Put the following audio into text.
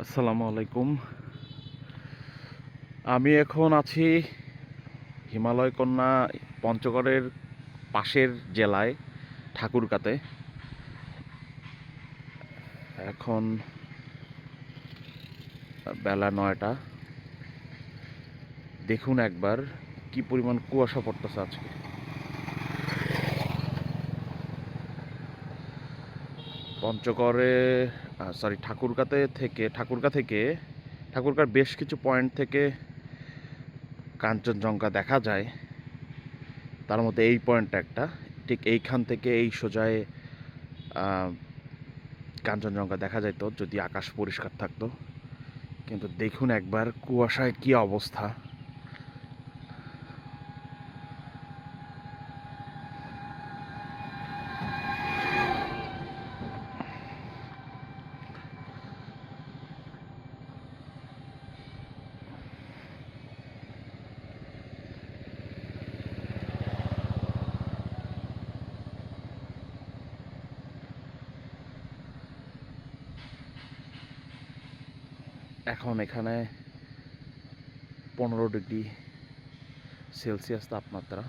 আসসালামু আলাইকুম। আমি এখন আছি হিমালয় কন্যা পঞ্চগড়ের পাশের জেলায় ঠাকুরগাঁতে। এখন বেলা ৯টা। দেখুন একবার কি পরিমাণ কুয়াশা পড়তেছে আজকে। পঞ্চগড়ে ঠাকুরগাঁ বেশ কিছু পয়েন্ট থেকে কাঞ্চনজঙ্ঘা দেখা যায়। তার মধ্যে এই পয়েন্টটা একটা, ঠিক এইখান থেকে এই সোজায় কাঞ্চনজঙ্ঘা দেখা যেত যদি আকাশ পরিষ্কার থাকতো। কিন্তু দেখুন একবার কুয়াশায় কি অবস্থা। এখন এখানে 15 ডিগ্রি সেলসিয়াস তাপমাত্রা।